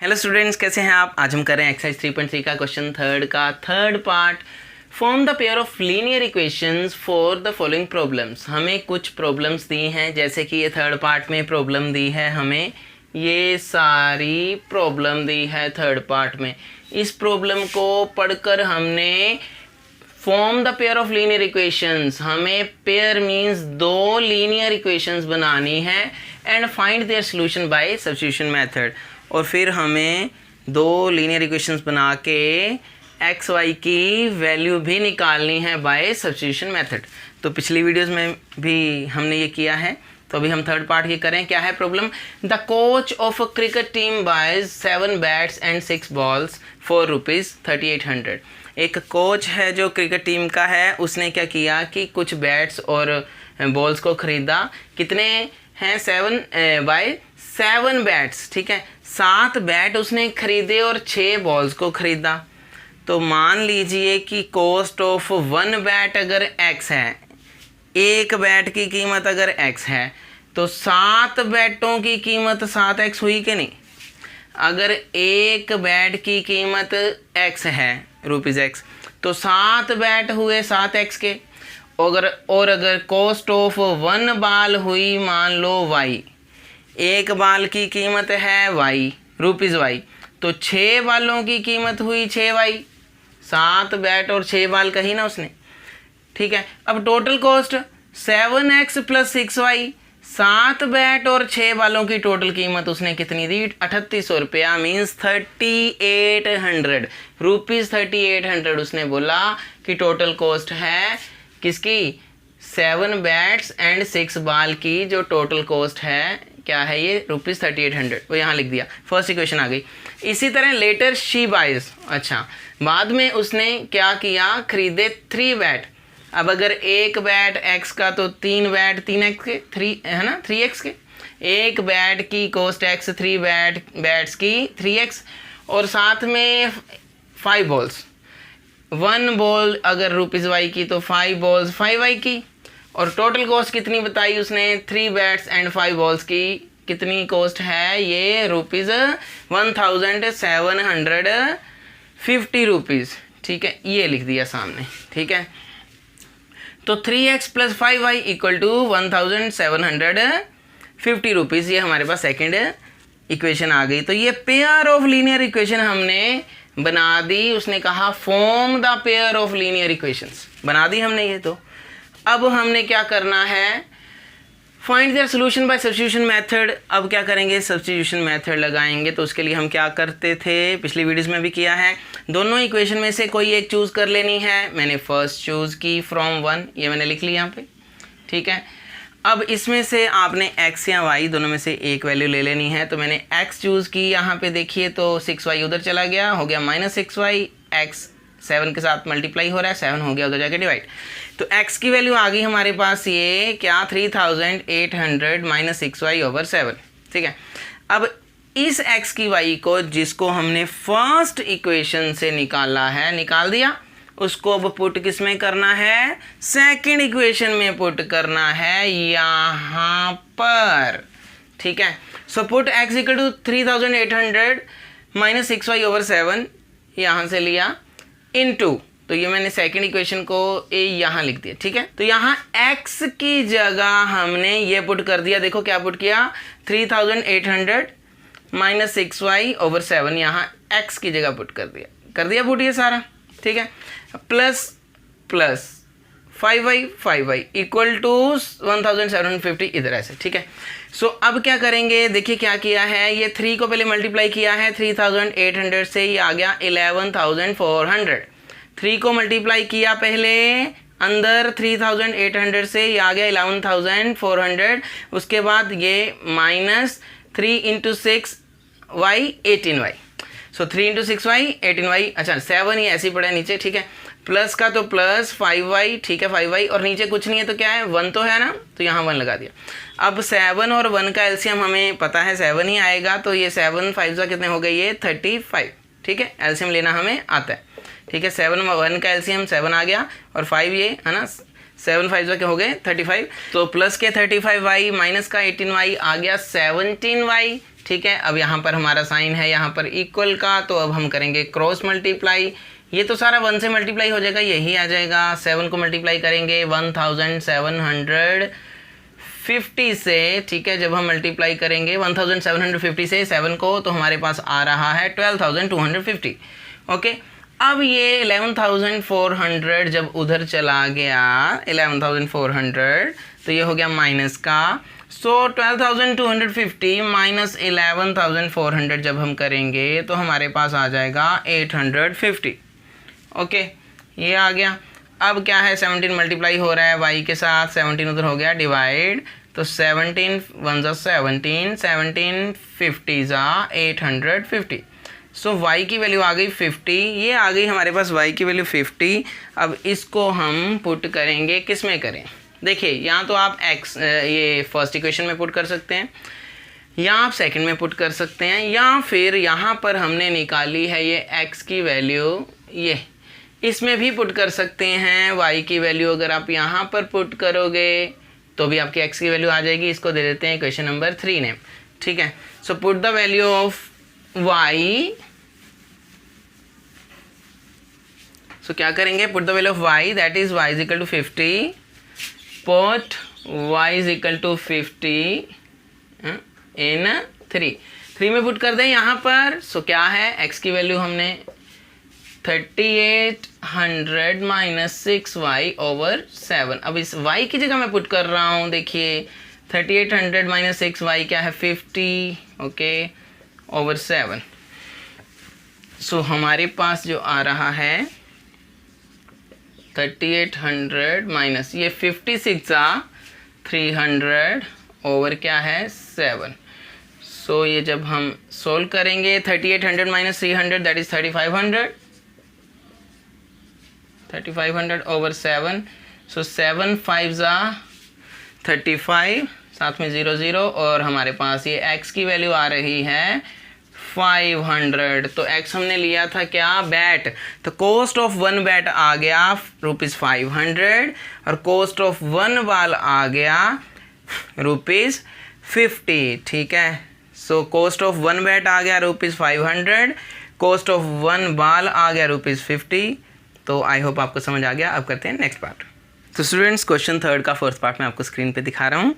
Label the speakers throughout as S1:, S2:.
S1: Hello students, कैसे हैं आप। आज हम कर रहे हैं एक्सरसाइज 3.3 का क्वेश्चन थर्ड का third part. Form the pair of linear equations for the following problems. हमें कुछ प्रॉब्लम्स दी हैं, जैसे कि ये थर्ड पार्ट में प्रॉब्लम दी है, हमें ये सारी प्रॉब्लम दी है थर्ड पार्ट में। इस प्रॉब्लम को पढ़कर हमने form the pair of linear equations, हमें पेयर मीन्स दो लीनियर इक्वेशंस बनानी है and find their solution bye substitution method. और फिर हमें दो लीनियर इक्वेशंस बना के एक्स वाई की वैल्यू भी निकालनी है बाय सब्स्टिट्यूशन मेथड। तो पिछली वीडियोस में भी हमने ये किया है, तो अभी हम थर्ड पार्ट ये करें। क्या है problem? The coach of a cricket team buys 7 bats and 6 balls for ₹3800। एक कोच है जो क्रिकेट टीम का है, उसने क्या किया कि कुछ बैट्स और बॉल्स को ख़रीदा। कितने हैं? 7 बैट्स, ठीक है। 7 बैट उसने खरीदे और 6 बॉल्स को ख़रीदा। तो मान लीजिए कि कॉस्ट ऑफ 1 बैट अगर x है, एक बैट की कीमत अगर x है, तो 7 बैटों की कीमत 7x हुई कि नहीं? अगर एक बैट की कीमत x है ₹x, तो 7 बैट हुए 7x के। और अगर कॉस्ट ऑफ 1 बाल हुई मान लो y, एक बाल की कीमत है y, ₹y, तो 6 बालों की कीमत हुई 6y। 7 बैट और 6 बाल कही ना उसने, ठीक है। अब total cost 7x + 6y, 7 bat और 6 बालों की टोटल कीमत उसने कितनी दी? 3800 रुपया, मीन्स 3800 रुपीज़। 3800 उसने बोला कि टोटल कॉस्ट है किसकी? 7 बैट्स एंड 6 बाल की जो टोटल कॉस्ट है, क्या है ये? ₹3800। वो यहाँ लिख दिया, फर्स्ट इक्वेशन आ गई। इसी तरह लेटर शी बाइज, अच्छा बाद में उसने क्या किया? खरीदे 3 बैट। अब अगर एक बैट x का तो 3 बैट 3x के, 3 है ना, 3x के। एक बैट की कॉस्ट x, 3 बैट्स की 3x, और साथ में 5 बॉल्स। 1 बॉल अगर ₹y की तो 5 बॉल्स 5y की। और टोटल कॉस्ट कितनी बताई उसने? 3 बैट्स एंड 5 बॉल्स की कितनी कॉस्ट है? ये ₹1750, ठीक है। ये लिख दिया सामने, ठीक है। तो 3x + 5y = ₹1750। ये हमारे पास सेकेंड इक्वेशन आ गई। तो ये पेयर ऑफ लीनियर इक्वेशन हमने बना दी। उसने कहा form the pair of linear equations, बना दी हमने ये। तो अब हमने क्या करना है? Find their solution bye substitution method. अब क्या करेंगे? सब्स्टिट्यूशन मेथड लगाएंगे। तो उसके लिए हम क्या करते थे, पिछली वीडियोस में भी किया है, दोनों इक्वेशन में से कोई एक चूज़ कर लेनी है। मैंने फर्स्ट चूज़ की फ्रॉम 1, ये मैंने लिख ली यहाँ पे, ठीक है। अब इसमें से आपने x या y दोनों में से एक वैल्यू ले लेनी है। तो मैंने x चूज़ की, यहाँ पे देखिए तो 6y उधर चला गया, हो गया -6y। x 7 के साथ मल्टीप्लाई हो रहा है, 7 हो गया उधर जाके डिवाइड। तो x की वैल्यू आ गई हमारे पास, ये क्या? 3800 - 6y/7, ठीक है। अब इस x की y को, जिसको हमने फर्स्ट इक्वेशन से निकाला है, निकाल दिया, उसको अब पुट किस में करना है? सेकंड इक्वेशन में पुट करना है, यहाँ पर, ठीक है। सो पुट x = 3800 - 6y/7, यहाँ से लिया इनटू, तो ये मैंने सेकंड इक्वेशन को यहाँ लिख दिया, ठीक है। तो यहाँ x की जगह हमने ये पुट कर दिया। देखो क्या पुट किया? 3800 - 6y/7, यहाँ x की जगह पुट कर दिया पुट ये सारा, ठीक है। प्लस 5y = 1750 इधर ऐसे, ठीक है। सो अब क्या करेंगे? देखिए क्या किया है, ये 3 को पहले मल्टीप्लाई किया है 3800 से, ये आ गया 11400। 3 को मल्टीप्लाई किया पहले अंदर 3800 से, ये आ गया 11400। उसके बाद ये -3 × 6y 18y, सो 3 × 6y 18y, अच्छा 7 ये ऐसे ही पड़ा है नीचे, ठीक है। प्लस का तो प्लस 5y, ठीक है 5y, और नीचे कुछ नहीं है तो क्या है? 1 तो है ना, तो यहाँ 1 लगा दिया। अब 7 और 1 का एलसीएम हमें पता है 7 ही आएगा, तो ये 7 5 कितने हो गए? ये 35, ठीक है। एलसीएम लेना हमें आता है, ठीक है। 7 1 का एलसीएम 7 आ गया, और 5 ये है ना, 7 5 के हो गए 35। तो प्लस के 35y माइनस का 18y आ गया 17y, ठीक है। अब यहाँ पर हमारा साइन है यहाँ पर इक्वल का, तो अब हम करेंगे क्रॉस मल्टीप्लाई। ये तो सारा 1 से मल्टीप्लाई हो जाएगा, यही आ जाएगा। 7 को मल्टीप्लाई करेंगे 1750 से, ठीक है। जब हम मल्टीप्लाई करेंगे 1750 से 7 को, तो हमारे पास आ रहा है 12,250। ओके, अब ये 11,400 जब उधर चला गया 11,400, तो ये हो गया माइनस का। सो 12,250 माइनस 11,400 जब हम करेंगे तो हमारे पास आ जाएगा 850। ओके, ये आ गया। अब क्या है, 17 मल्टीप्लाई हो रहा है y के साथ, 17 उधर हो गया डिवाइड, तो 17 1 जा 17, 17 50 जा 850। सो y की वैल्यू आ गई 50, ये आ गई हमारे पास y की वैल्यू 50। अब इसको हम पुट करेंगे, किस में करें, देखिए यहाँ तो आप x ये फर्स्ट इक्वेशन में पुट कर सकते हैं, या आप सेकंड में पुट कर सकते हैं, या फिर यहाँ पर हमने निकाली है ये x की वैल्यू, ये इसमें भी पुट कर सकते हैं। y की वैल्यू अगर आप यहाँ पर पुट करोगे तो भी आपकी x की वैल्यू आ जाएगी। इसको दे देते हैं इक्वेशन नंबर 3 नेम, ठीक है। So put the value of y, so क्या करेंगे, put the value of y, that is y is equal to 50, put y is equal to 50 in 3 में पुट कर दें यहाँ पर। सो क्या है, x की वैल्यू हमने 3800 माइनस 6y ओवर 7। अब इस y की जगह मैं पुट कर रहा हूँ, देखिए 3800 माइनस 6y क्या है 50, ओके, ओवर 7। सो हमारे पास जो आ रहा है 3800 माइनस ये 56 300 ओवर क्या है 7। सो ये जब हम सोल्व करेंगे 3800 माइनस 300 दैट इज 3500 ओवर 7। सो 7 5 जा 35, साथ में 0 0, और हमारे पास ये x की वैल्यू आ रही है 500। तो x हमने लिया था क्या, बैट, तो कॉस्ट ऑफ 1 बैट आ गया ₹500 और कॉस्ट ऑफ 1 बाल आ गया ₹50, ठीक है। सो कॉस्ट ऑफ 1 बैट आ गया ₹500, कॉस्ट ऑफ 1 बाल आ गया ₹50। तो आई होप आपको समझ आ गया। अब करते हैं नेक्स्ट पार्ट। तो स्टूडेंट्स, क्वेश्चन 3 का फर्स्ट पार्ट मैं आपको स्क्रीन पे दिखा रहा हूँ।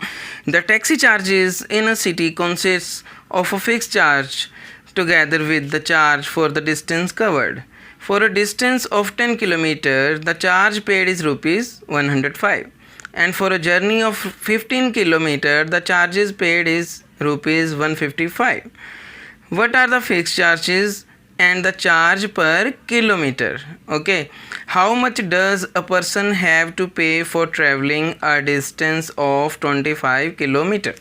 S1: The taxi charges in a city consist of a fix charge together with the charge for the distance covered. For a distance of 10 kilometre the charge paid is ₹105 and for a journey of 15 kilometer the charges paid is ₹155. What are the fixed charges and the charge per kilometer? Okay, how much does a person have to pay for traveling a distance of 25 kilometer?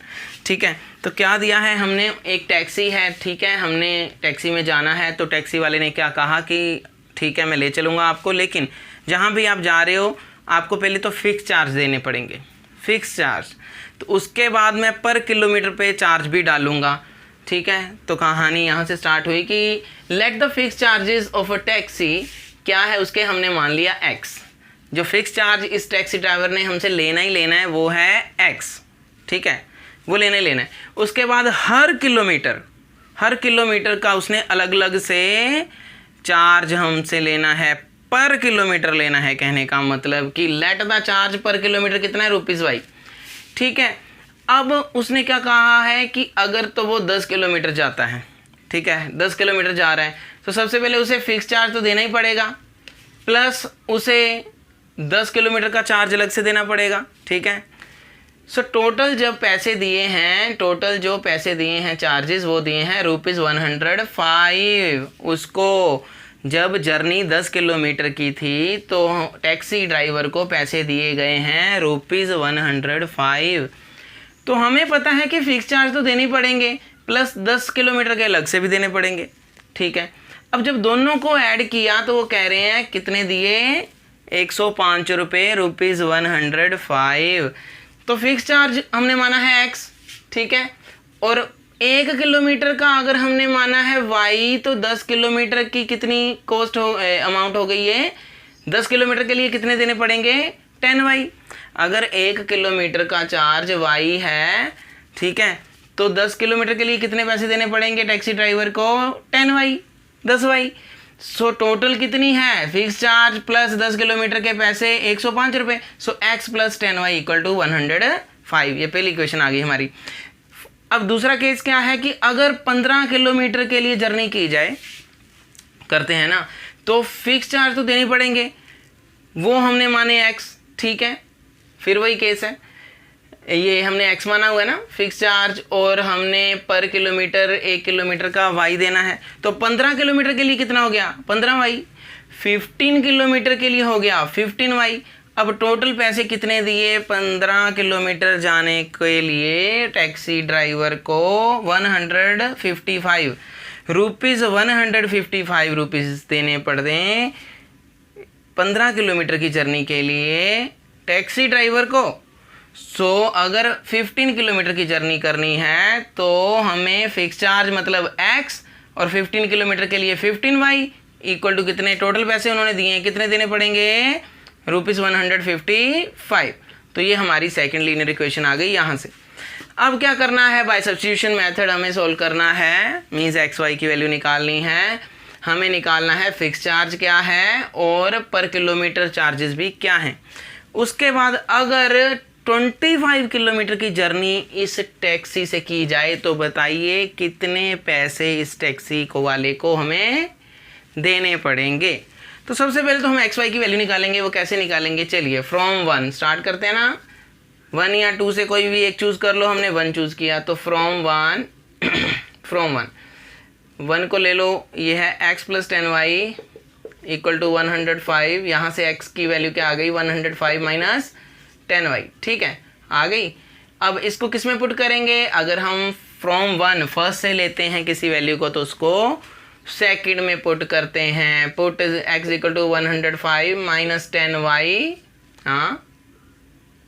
S1: ठीक है, तो क्या दिया है हमने, एक taxi है, ठीक है, हमने टैक्सी में जाना है, तो टैक्सी वाले ने क्या कहा कि ठीक है मैं ले चलूँगा आपको, लेकिन जहाँ भी आप जा रहे हो आपको पहले तो फिक्स चार्ज देने पड़ेंगे, फिक्स चार्ज, तो उसके बाद मैं पर किलोमीटर पे चार्ज भी डालूँगा, ठीक है। तो कहानी यहाँ से स्टार्ट हुई कि let the fix charges of a taxi, क्या है उसके हमने मान लिया x, जो फिक्स चार्ज इस टैक्सी ड्राइवर ने हमसे लेना ही लेना है वो है x, ठीक है, वो लेना ही लेना है। उसके बाद हर किलोमीटर का उसने अलग अलग से चार्ज हमसे लेना है, पर किलोमीटर लेना है, कहने का मतलब कि लेट द चार्ज पर किलोमीटर कितना है ₹5, ठीक है। अब उसने क्या कहा है कि अगर तो वो 10 किलोमीटर जाता है, ठीक है, 10 किलोमीटर जा रहा है, तो सबसे पहले उसे फिक्स चार्ज तो देना ही पड़ेगा, प्लस उसे 10 किलोमीटर का चार्ज अलग से देना पड़ेगा, ठीक है। सो टोटल जो पैसे दिए हैं चार्जेस वो दिए हैं ₹105। उसको जब जर्नी 10 किलोमीटर की थी तो टैक्सी ड्राइवर को पैसे दिए गए हैं ₹105। तो हमें पता है कि फिक्स चार्ज तो देने पड़ेंगे, प्लस 10 किलोमीटर के अलग से भी देने पड़ेंगे, ठीक है। अब जब दोनों को ऐड किया तो वो कह रहे हैं कितने दिए, ₹105, ₹105। तो फिक्स चार्ज हमने माना है x, ठीक है, और 1 किलोमीटर का अगर हमने माना है y, तो 10 किलोमीटर की कितनी कॉस्ट अमाउंट हो गई है, 10 किलोमीटर के लिए कितने देने पड़ेंगे 10y। अगर 1 किलोमीटर का चार्ज y है, ठीक है, तो 10 किलोमीटर के लिए कितने पैसे देने पड़ेंगे टैक्सी ड्राइवर को? 10y, 10y। सो टोटल कितनी है? फिक्स चार्ज प्लस 10 किलोमीटर के पैसे 105 रुपये। So x plus 10y equal to 105। ये पहली इक्वेशन आ गई हमारी। अब दूसरा केस क्या है कि अगर 15 किलोमीटर के लिए जर्नी की जाए, करते हैं ना, तो फिक्स चार्ज तो देने पड़ेंगे, वो हमने माने x, ठीक है। फिर वही केस है, ये हमने x माना हुआ है ना फिक्स चार्ज, और हमने पर किलोमीटर 1 किलोमीटर का y देना है। तो 15 किलोमीटर के लिए कितना हो गया? 15y। 15 किलोमीटर के लिए हो गया 15y। अब टोटल पैसे कितने दिए 15 किलोमीटर जाने के लिए टैक्सी ड्राइवर को? 155 रुपीज़, 155 रुपीज़ देने पड़ते 15 किलोमीटर की जर्नी के लिए टैक्सी ड्राइवर को। सो अगर 15 किलोमीटर की जर्नी करनी है तो हमें फिक्स चार्ज मतलब x और 15 किलोमीटर के लिए 15y इक्वल टू कितने टोटल पैसे उन्होंने दिए हैं, कितने देने पड़ेंगे? ₹155। तो ये हमारी सेकंड लीनियर इक्वेशन आ गई यहाँ से। अब क्या करना है? बाय सब्स्टिट्यूशन मेथड हमें सोल्व करना है, मीन्स एक्स वाई की वैल्यू निकालनी है। हमें निकालना है फिक्स चार्ज क्या है और पर किलोमीटर चार्जेस भी क्या हैं। उसके बाद अगर 25 किलोमीटर की जर्नी इस टैक्सी से की जाए तो बताइए कितने पैसे इस टैक्सी को वाले को हमें देने पड़ेंगे। तो सबसे पहले तो हम एक्स वाई की वैल्यू निकालेंगे। वो कैसे निकालेंगे? चलिए फ्रॉम 1 स्टार्ट करते हैं ना, 1 या 2 से कोई भी एक चूज़ कर लो। हमने 1 चूज़ किया तो फ्रॉम 1 को ले लो, ये है x plus 10y equal to 105। यहाँ से x की वैल्यू क्या आ गई? 105 माइनस 10y, ठीक है, आ गई। अब इसको किस में पुट करेंगे? अगर हम फ्रॉम 1 फर्स्ट से लेते हैं किसी वैल्यू को तो उसको सेकंड में पुट करते हैं। Put x equal to 105 minus 10y, हाँ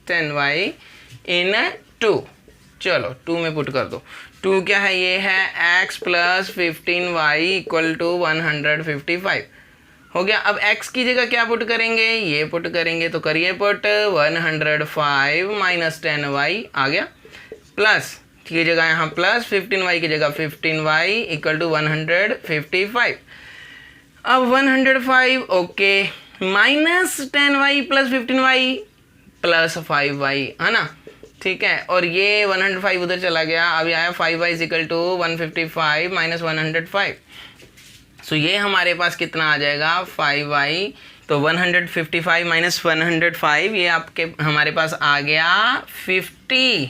S1: 10y इन 2। चलो 2 में पुट कर दो। 2 क्या है? ये है x plus 15y equal to 155 हो गया। अब x की जगह क्या पुट करेंगे? ये पुट करेंगे, तो करिए पुट 105 माइनस 10y आ गया, प्लस की जगह यहाँ प्लस 15y की जगह 15y इक्वल टू 155। अब 105 okay, minus 10y plus 15y plus 5y है ना, ठीक है। और ये 105 उधर चला गया, अभी आया 5y इक्वल टू 155 माइनस 105। सो ये हमारे पास कितना आ जाएगा? 5y। तो 155 माइनस 105 ये आपके हमारे पास आ गया 50।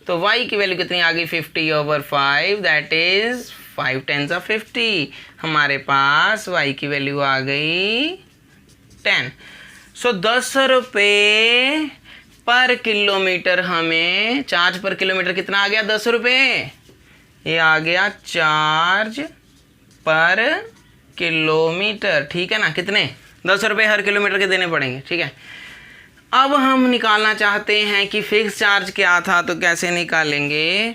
S1: तो y की वैल्यू कितनी आ गई? 50/5 दैट इज 5 10 50। हमारे पास y की वैल्यू आ गई 10। सो 10 रुपये पर किलोमीटर हमें चार्ज पर किलोमीटर कितना आ गया? 10 रुपये। ये आ गया चार्ज पर किलोमीटर, ठीक है ना। कितने? 10 रुपये हर किलोमीटर के देने पड़ेंगे, ठीक है। अब हम निकालना चाहते हैं कि फिक्स चार्ज क्या था, तो कैसे निकालेंगे?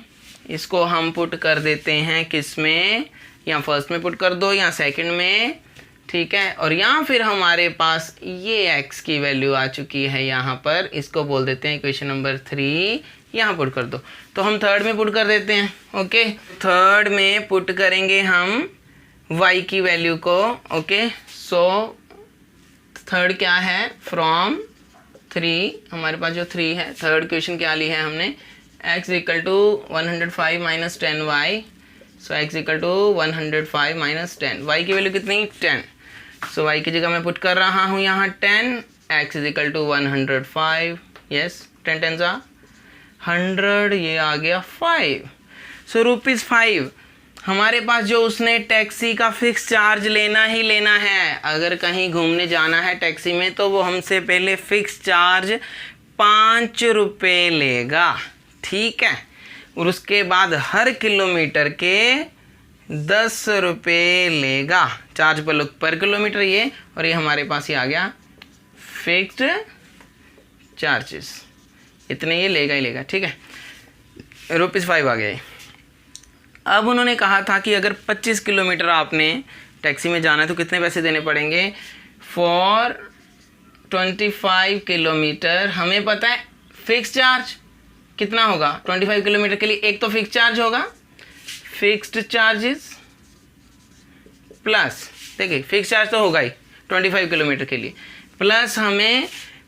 S1: इसको हम पुट कर देते हैं किस में, या फर्स्ट में पुट कर दो या सेकंड में, ठीक है। और यहाँ फिर हमारे पास ये x की वैल्यू आ चुकी है यहाँ पर, इसको बोल देते हैं इक्वेशन नंबर 3, यहाँ पुट कर दो। तो हम थर्ड में पुट कर देते हैं, ओके। थर्ड में पुट करेंगे हम y की वैल्यू को, ओके। सो थर्ड क्या है? फ्रॉम 3, हमारे पास जो 3 है, थर्ड क्वेश्चन क्या ली है हमने? x equal to 105 minus 10y। So x equal to 105 minus 10, y की वैल्यू कितनी? 10। सो y की जगह मैं पुट कर रहा हूँ यहाँ 10, x is equal to 105, yes 10 10 100, ये आ गया 5। सो ₹5 हमारे पास जो उसने टैक्सी का फिक्स चार्ज लेना ही लेना है। अगर कहीं घूमने जाना है टैक्सी में तो वो हमसे पहले फिक्स चार्ज 5 रुपये लेगा, ठीक है। और उसके बाद हर किलोमीटर के 10 रुपये लेगा चार्ज पर किलोमीटर ये, और ये हमारे पास ही आ गया फिक्स्ड चार्जेस, इतने ये लेगा ही लेगा, ठीक है। ₹5 आ गया। अब उन्होंने कहा था कि अगर 25 किलोमीटर आपने टैक्सी में जाना है तो कितने पैसे देने पड़ेंगे? फॉर 25 किलोमीटर हमें पता है फिक्स चार्ज कितना होगा 25 किलोमीटर के लिए? एक तो फिक्स चार्ज होगा, फिक्स्ड चार्जेस प्लस, देखिए फिक्स चार्ज तो होगा ही 25 किलोमीटर के लिए, प्लस हमें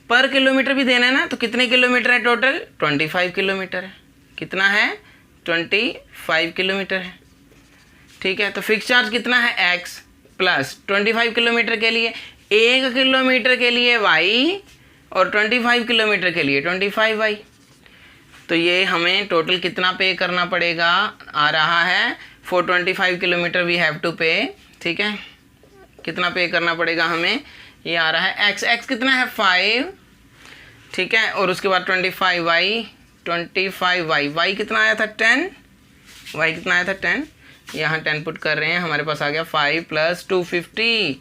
S1: पर किलोमीटर भी देना है ना, तो कितने किलोमीटर है टोटल? 25 किलोमीटर है। कितना है? 25 किलोमीटर है। ठीक है, तो फिक्स चार्ज कितना है? x प्लस 25 किलोमीटर के लिए, 1 किलोमीटर के लिए y और 25 किलोमीटर के लिए 25y। तो ये हमें टोटल कितना पे करना पड़ेगा? आ रहा है for 25 kilometre we have to pay. ठीक है, कितना पे करना पड़ेगा हमें? ये आ रहा है x कितना है? 5। ठीक है, और उसके बाद 25y कितना आया था? 10। y कितना आया था? 10। यहाँ 10 पुट कर रहे हैं, हमारे पास आ गया 5 प्लस 250,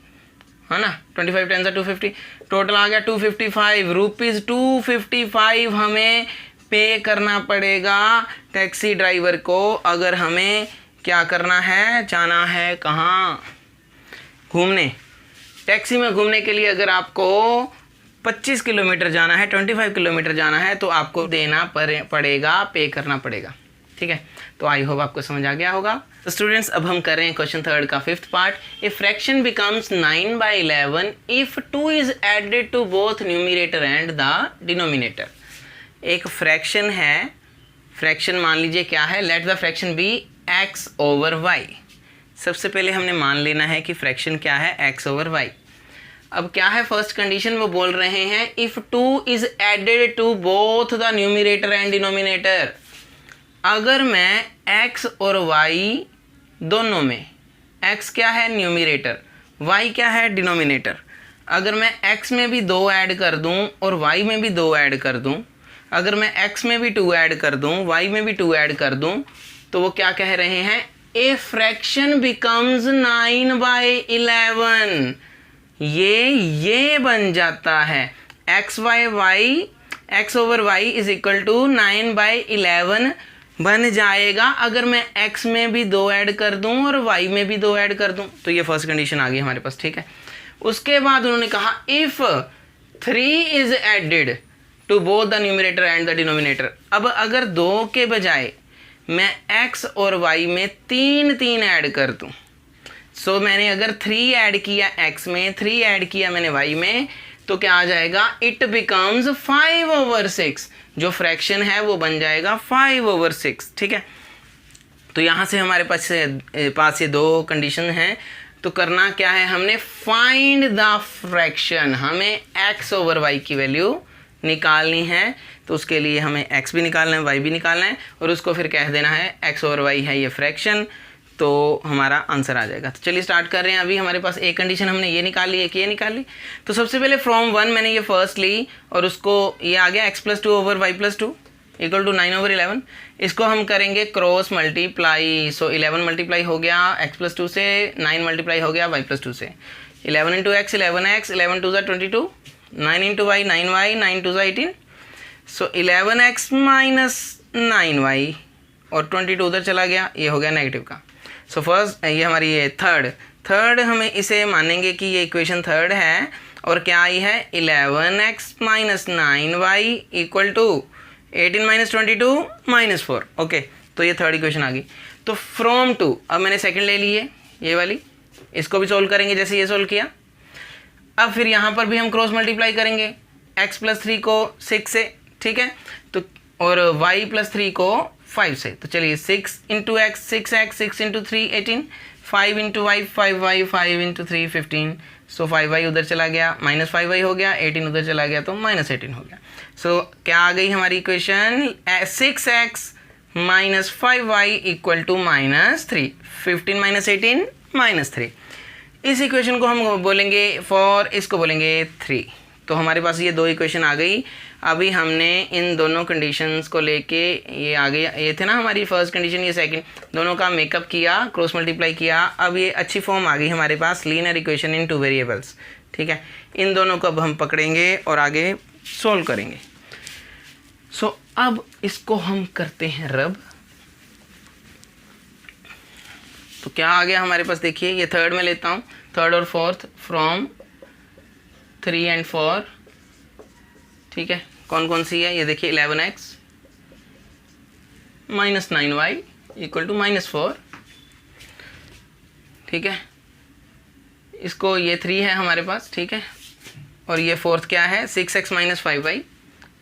S1: है ना, 25 10 से 250, टोटल आ गया 255 रुपीज़। 255 हमें पे करना पड़ेगा टैक्सी ड्राइवर को, अगर हमें क्या करना है? जाना है कहाँ? घूमने। टैक्सी में घूमने के लिए अगर आपको 25 किलोमीटर जाना है, 25 किलोमीटर जाना है, तो आपको देना पड़ेगा, पे करना पड़ेगा। ठीक है, तो आई होप आपको समझ आ गया होगा। तो स्टूडेंट्स, अब हम कर रहे हैं क्वेश्चन थर्ड का 5th part. A fraction becomes 9/11 if 2 is added to both numerator and the denominator. एक फ्रैक्शन है, फ्रैक्शन मान लीजिए क्या है? Let the fraction be x over y। सबसे पहले हमने मान लेना है कि फ्रैक्शन क्या है? x over y। अब क्या है फर्स्ट कंडीशन? वो बोल रहे हैं if 2 is added to both the numerator and denominator. अगर मैं x और y दोनों में, x क्या है? न्यूमरेटर, y क्या है? डिनोमिनेटर। अगर मैं x में भी 2 ऐड कर दूं और y में भी 2 ऐड कर दूं, अगर मैं x में भी 2 ऐड कर दूं, y में भी 2 ऐड कर दूं, तो वो क्या कह रहे हैं? A fraction becomes 9/11। ये बन जाता है x over y is equal to 9/11 बन जाएगा अगर मैं x में भी 2 ऐड कर दूं और y में भी 2 ऐड कर दूं। तो ये फर्स्ट कंडीशन आ गई हमारे पास। ठीक है, उसके बाद उन्होंने कहा if 3 is added to both the numerator and the denominator. अब अगर 2 के बजाय मैं x और y में 3 ऐड कर दूं, सो मैंने अगर 3 ऐड किया x में, 3 ऐड किया मैंने y में, तो क्या आ जाएगा? It becomes 5/6। जो फ्रैक्शन है वो बन जाएगा 5/6। ठीक है, तो यहाँ से हमारे पास ये 2 कंडीशन हैं। तो करना क्या है? हमने फाइंड द फ्रैक्शन, हमें x ओवर y की वैल्यू निकालनी है। तो उसके लिए हमें x भी निकालना है, y भी निकालना है, और उसको फिर कह देना है x ओवर y है ये फ्रैक्शन, तो हमारा आंसर आ जाएगा। तो चलिए स्टार्ट कर रहे हैं। अभी हमारे पास एक कंडीशन हमने ये निकाल ली, एक ये निकाल ली। तो सबसे पहले फ्रॉम 1 मैंने ये फर्स्ट ली और उसको ये आ गया x+2 over y+2 equal to 9/11। इसको हम करेंगे क्रॉस मल्टीप्लाई। सो 11 मल्टीप्लाई हो गया x+2 से, 9 मल्टीप्लाई हो गया y+2 से। 11 into x 11x, 11 2 22, 9 into y 9y, 9 2 18। सो 11x माइनस 9y और 22 उधर चला गया, ये हो गया नेगेटिव का। सो फर्स्ट ये हमारी ये थर्ड हमें इसे मानेंगे कि ये इक्वेशन थर्ड है, और क्या आई है? 11x minus 9y equal to 18 minus 22 minus 4। Okay, तो ये थर्ड इक्वेशन आ गई। तो फ्रॉम 2 अब मैंने सेकंड ले ली है, ये वाली, इसको भी सोल्व करेंगे जैसे ये सोल्व किया। अब फिर यहाँ पर भी हम क्रॉस मल्टीप्लाई करेंगे x+3 को 6 से। ठीक है, तो और y+3 को 5 से। तो चलिए 6 into x 6x, 6 into 3 18, 5 into y 5y, 5 into 3 15। सो 5y उधर चला गया, माइनस 5y हो गया, 18 उधर चला गया तो माइनस 18 हो गया। सो क्या आ गई हमारी equation? 6x minus 5y equal to -3। 15 minus 18 -3। इस इक्वेशन को हम बोलेंगे फॉर, इसको बोलेंगे 3। तो हमारे पास ये 2 इक्वेशन आ गई। अभी हमने इन दोनों कंडीशंस को लेके, ये आ गया, ये थे ना हमारी फर्स्ट कंडीशन, ये सेकंड, दोनों का मेकअप किया, क्रॉस मल्टीप्लाई किया। अब ये अच्छी फॉर्म आ गई हमारे पास, लीनियर इक्वेशन इन 2 वेरिएबल्स। ठीक है, इन दोनों को अब हम पकड़ेंगे और आगे सोल्व करेंगे। सो अब इसको हम करते हैं रब। तो क्या आ गया हमारे पास? देखिए ये थर्ड में लेता हूँ, थर्ड और फोर्थ फ्रॉम 3 एंड 4। ठीक है, कौन कौन सी है? ये देखिए 11x minus 9y equal to -4, ठीक है। इसको ये 3 है हमारे पास, ठीक है, और ये फोर्थ क्या है 6x minus 5y,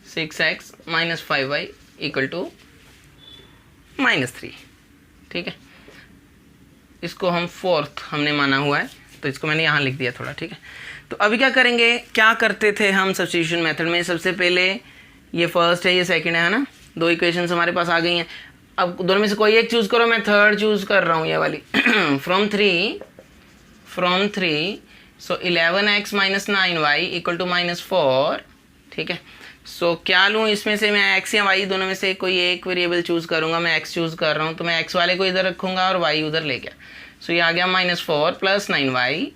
S1: 6x minus 5y equal to -3, ठीक है। इसको हम फोर्थ हमने माना हुआ है, तो इसको मैंने यहाँ लिख दिया थोड़ा, ठीक है। तो अभी क्या करेंगे, क्या करते थे हम सब्स्टिट्यूशन मेथड में, सबसे पहले ये फर्स्ट है ये सेकंड है ना, दो इक्वेशंस हमारे पास आ गई हैं। अब दोनों में से कोई एक चूज़ करो, मैं थर्ड चूज़ कर रहा हूँ ये वाली from three so 11x minus 9y equal to -4, ठीक है। सो क्या लूँ इसमें से, मैं x या y दोनों में से कोई एक वेरिएबल चूज़ करूँगा। मैं x चूज़ कर रहा हूँ, तो मैं x वाले को इधर रखूँगा और y उधर ले गया। सो ये आ गया -4 प्लस 9y,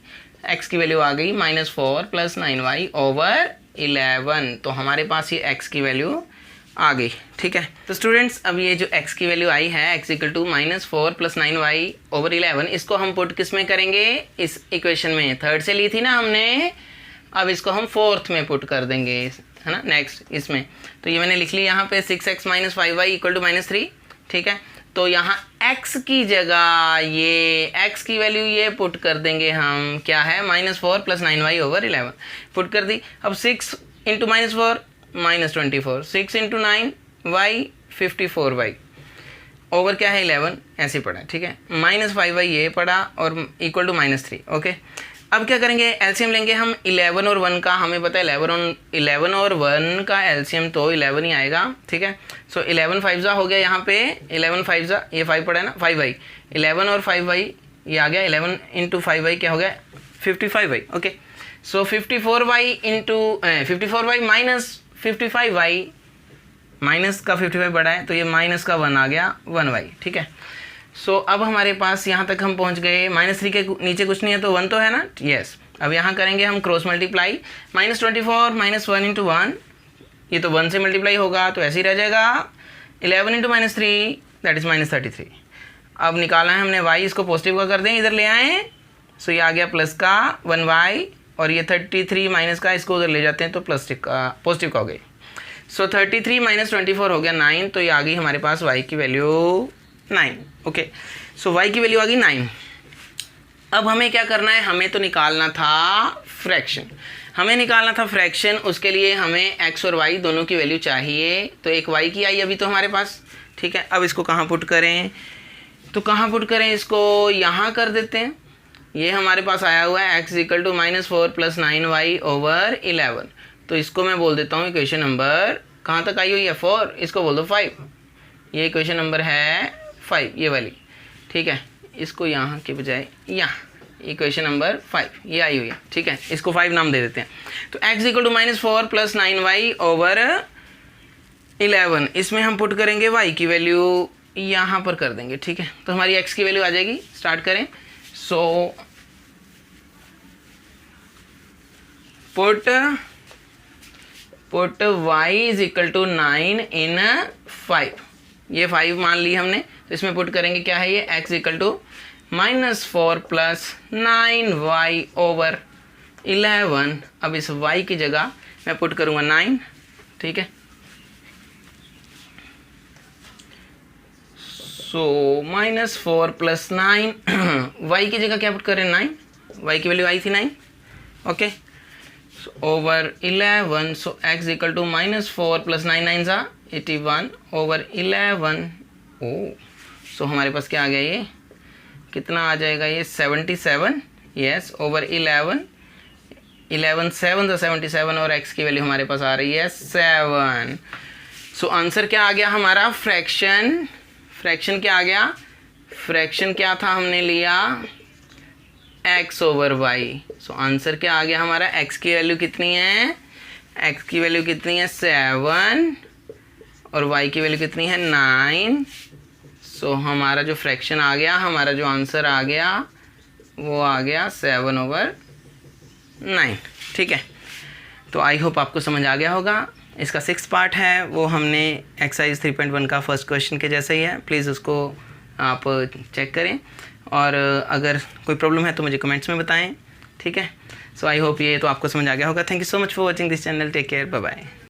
S1: x की वैल्यू आ गई -4 प्लस 9y ओवर 11। तो हमारे पास ये x की वैल्यू आ गई, ठीक है। तो स्टूडेंट्स अब ये जो x की वैल्यू आई है x equal to -4 plus 9y over 11, इसको हम पुट किस में करेंगे, इस इक्वेशन में। थर्ड से ली थी ना हमने, अब इसको हम फोर्थ में पुट कर देंगे, है ना, नेक्स्ट इसमें। तो ये मैंने लिख ली यहाँ पे 6x minus 5y equal to -3, ठीक है। तो यहाँ x की जगह ये x की वैल्यू ये पुट कर देंगे हम, क्या है -4 प्लस 9y ओवर 11 पुट कर दी। अब 6 into -4 -24, 6 into 9y 54y over क्या है 11, ऐसे पढ़ा, ठीक है। -5y ये पढ़ा और इक्वल टू -3, ओके। अब क्या करेंगे, एलसीएम लेंगे हम 11 और 1 का। हमें पता है 11 और 1 का एलसीएम तो 11 ही आएगा, ठीक है। सो 11 5 हो गया, यहाँ पे 11 5 ये 5 पड़ा है ना, 5y 11 और 5y ये आ गया, 11 इंटू 5y क्या हो गया 55y, ओके। सो 54y into 54y minus 55y, minus का 55 बड़ा है तो ये माइनस का 1 आ गया 1y, ठीक है। सो अब हमारे पास यहाँ तक हम पहुँच गए, -3 के नीचे कुछ नहीं है तो 1 तो है ना, यस। अब यहाँ करेंगे हम क्रॉस मल्टीप्लाई, -24 माइनस 1 इंटू 1, ये तो 1 से मल्टीप्लाई होगा तो ऐसे ही रह जाएगा। 11 इंटू -3 दैट इज़ -33। अब निकालना है हमने y, इसको पॉजिटिव का कर दें, इधर ले आएँ। सो ये आ गया प्लस का 1y और ये 33 माइनस का, इसको उधर ले जाते हैं तो प्लस का पॉजिटिव का हो गई। सो 33 माइनस 24 हो गया 9, तो ये आ गई हमारे पास y की वैल्यू 9, ओके। सो y की वैल्यू आ गई 9। अब हमें क्या करना है, हमें तो निकालना था फ्रैक्शन, उसके लिए हमें x और y दोनों की वैल्यू चाहिए। तो एक y की आई अभी तो हमारे पास, ठीक है। अब इसको कहाँ पुट करें, तो कहाँ पुट करें, इसको यहाँ कर देते हैं। ये हमारे पास आया हुआ है x equal to -4 plus 9y over 11, तो इसको मैं बोल देता हूँ इक्वेशन नंबर, कहाँ तक आई हुई है 4, इसको बोल दो 5। ये इक्वेशन नंबर है 5 ये वाली, ठीक है। इसको यहाँ के बजाय यहाँ इक्वेशन नंबर 5 ये आई हुई है, ठीक है। इसको 5 नाम दे देते हैं। तो x equal to -4 plus 9y over 11, इसमें हम पुट करेंगे y की वैल्यू यहाँ पर कर देंगे, ठीक है। तो हमारी x की वैल्यू आ जाएगी, स्टार्ट करें। So put y is equal to 9 in 5, ये 5 मान ली हमने, तो इसमें पुट करेंगे क्या है ये x equal to -4 plus 9y over 11। अब इस y की जगह मैं पुट करूँगा 9, ठीक है। सो -4 प्लस 9 y की जगह क्या पुट करें 9, y की वैल्यू आई थी 9, okay. Over 11, so x equal to -4 plus 9 9 सा 81 ओवर 11। ओ सो हमारे पास क्या आ गया, ये कितना आ जाएगा, ये 77, यस, ओवर 11 7 तो 77 और x की वैल्यू हमारे पास आ रही है 7। सो आंसर क्या आ गया हमारा, फ्रैक्शन क्या आ गया, फ्रैक्शन क्या था, हमने लिया x over y। So answer क्या आ गया हमारा, x की वैल्यू कितनी है, x की वैल्यू कितनी है 7 और y की वैल्यू कितनी है 9। सो हमारा जो फ्रैक्शन आ गया, हमारा जो आंसर आ गया वो आ गया 7 ओवर 9, ठीक है। तो आई होप आपको समझ आ गया होगा। इसका 6th पार्ट है, वो हमने एक्सरसाइज 3.1 का फर्स्ट क्वेश्चन के जैसा ही है, प्लीज़ उसको आप चेक करें और अगर कोई प्रॉब्लम है तो मुझे कमेंट्स में बताएं, ठीक है। सो आई होप ये तो आपको समझ आ गया होगा। Thank you so much for watching this channel, take care, bye bye.